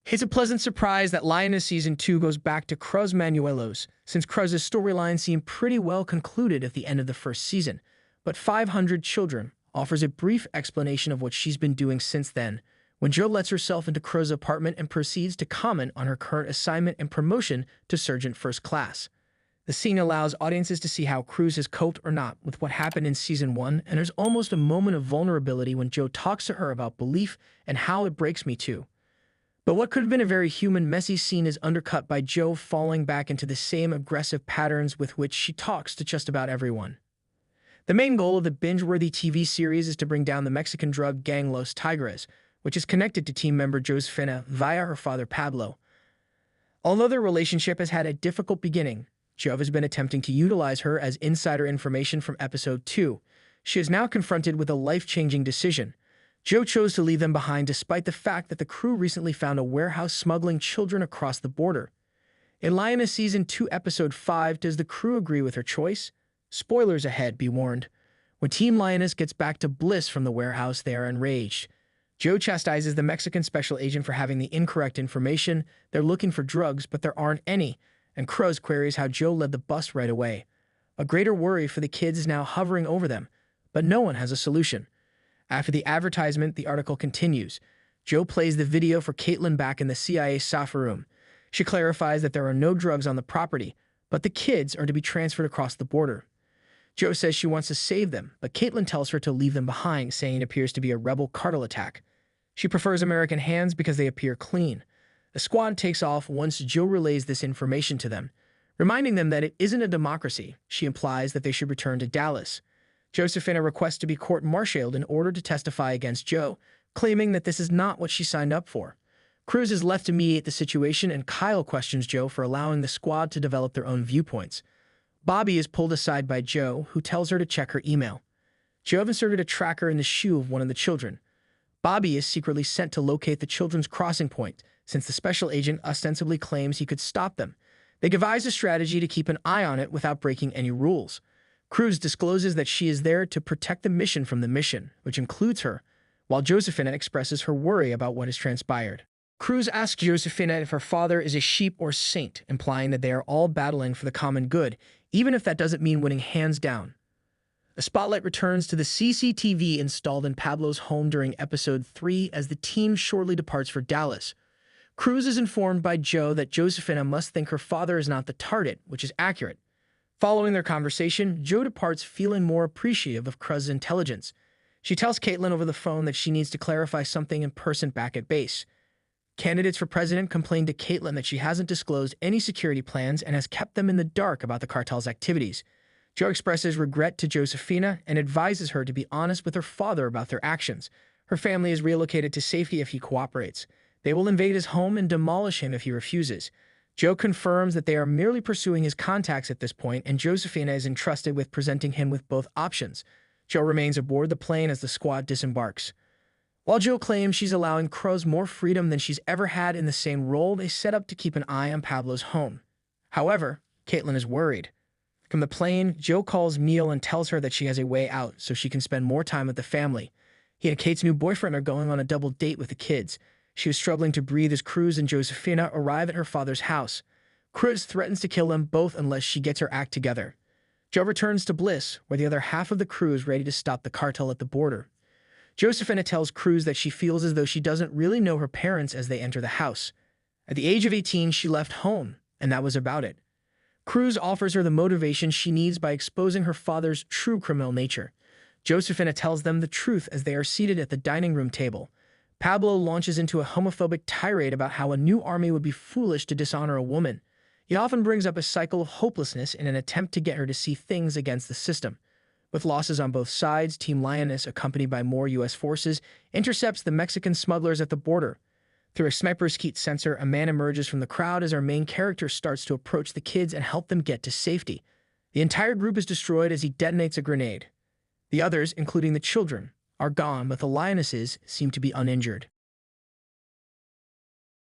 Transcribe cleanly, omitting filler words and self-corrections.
It's a pleasant surprise that Lioness Season 2 goes back to Cruz Manuelos, since Cruz's storyline seemed pretty well concluded at the end of the first season. But 500 Children offers a brief explanation of what she's been doing since then, when Jo lets herself into Cruz's apartment and proceeds to comment on her current assignment and promotion to Sergeant First Class. The scene allows audiences to see how Cruz has coped or not with what happened in Season 1, and there's almost a moment of vulnerability when Jo talks to her about belief and how it breaks me too. But what could have been a very human, messy scene is undercut by Jo falling back into the same aggressive patterns with which she talks to just about everyone. The main goal of the binge-worthy TV series is to bring down the Mexican drug gang Los Tigres, which is connected to team member Josefina via her father Pablo. Although their relationship has had a difficult beginning, Jo has been attempting to utilize her as insider information from Episode 2. She is now confronted with a life-changing decision. Jo chose to leave them behind despite the fact that the crew recently found a warehouse smuggling children across the border. In Lioness Season 2, Episode 5, does the crew agree with her choice? Spoilers ahead, be warned. When Team Lioness gets back to Bliss from the warehouse, they are enraged. Jo chastises the Mexican special agent for having the incorrect information. They're looking for drugs, but there aren't any, and Cruz queries how Jo led the bust right away. A greater worry for the kids is now hovering over them, but no one has a solution. After the advertisement, the article continues. Jo plays the video for Caitlin back in the CIA SAFA room. She clarifies that there are no drugs on the property, but the kids are to be transferred across the border. Jo says she wants to save them, but Caitlin tells her to leave them behind, saying it appears to be a rebel cartel attack. She prefers American hands because they appear clean. The squad takes off once Jo relays this information to them. Reminding them that it isn't a democracy, she implies that they should return to Dallas. Josefina requests to be court-martialed in order to testify against Jo, claiming that this is not what she signed up for. Cruz is left to mediate the situation, and Kyle questions Jo for allowing the squad to develop their own viewpoints. Bobby is pulled aside by Jo, who tells her to check her email. Jo inserted a tracker in the shoe of one of the children. Bobby is secretly sent to locate the children's crossing point, since the special agent ostensibly claims he could stop them. They devise a strategy to keep an eye on it without breaking any rules. Cruz discloses that she is there to protect the mission from the mission, which includes her, while Josefina expresses her worry about what has transpired. Cruz asks Josefina if her father is a sheep or saint, implying that they are all battling for the common good, even if that doesn't mean winning hands down. The spotlight returns to the CCTV installed in Pablo's home during Episode 3 as the team shortly departs for Dallas. Cruz is informed by Jo that Josefina must think her father is not the target, which is accurate. Following their conversation, Jo departs feeling more appreciative of Cruz's intelligence. She tells Caitlin over the phone that she needs to clarify something in person back at base. Candidates for president complained to Caitlin that she hasn't disclosed any security plans and has kept them in the dark about the cartel's activities. Jo expresses regret to Josefina and advises her to be honest with her father about their actions. Her family is relocated to safety if he cooperates. They will invade his home and demolish him if he refuses. Jo confirms that they are merely pursuing his contacts at this point, and Josefina is entrusted with presenting him with both options. Jo remains aboard the plane as the squad disembarks. While Jo claims she's allowing Cruz more freedom than she's ever had in the same role, they set up to keep an eye on Pablo's home. However, Caitlin is worried. From the plane, Jo calls Neil and tells her that she has a way out so she can spend more time with the family. He and Kate's new boyfriend are going on a double date with the kids. She was struggling to breathe as Cruz and Josefina arrive at her father's house. Cruz threatens to kill them both unless she gets her act together. Jo returns to Bliss, where the other half of the crew is ready to stop the cartel at the border. Josefina tells Cruz that she feels as though she doesn't really know her parents as they enter the house. At the age of 18, she left home, and that was about it. Cruz offers her the motivation she needs by exposing her father's true criminal nature. Josefina tells them the truth as they are seated at the dining room table. Pablo launches into a homophobic tirade about how a new army would be foolish to dishonor a woman. He often brings up a cycle of hopelessness in an attempt to get her to see things against the system. With losses on both sides, Team Lioness, accompanied by more U.S. forces, intercepts the Mexican smugglers at the border. Through a sniper's heat sensor, a man emerges from the crowd as our main character starts to approach the kids and help them get to safety. The entire group is destroyed as he detonates a grenade. The others, including the children, are gone, but the lionesses seem to be uninjured.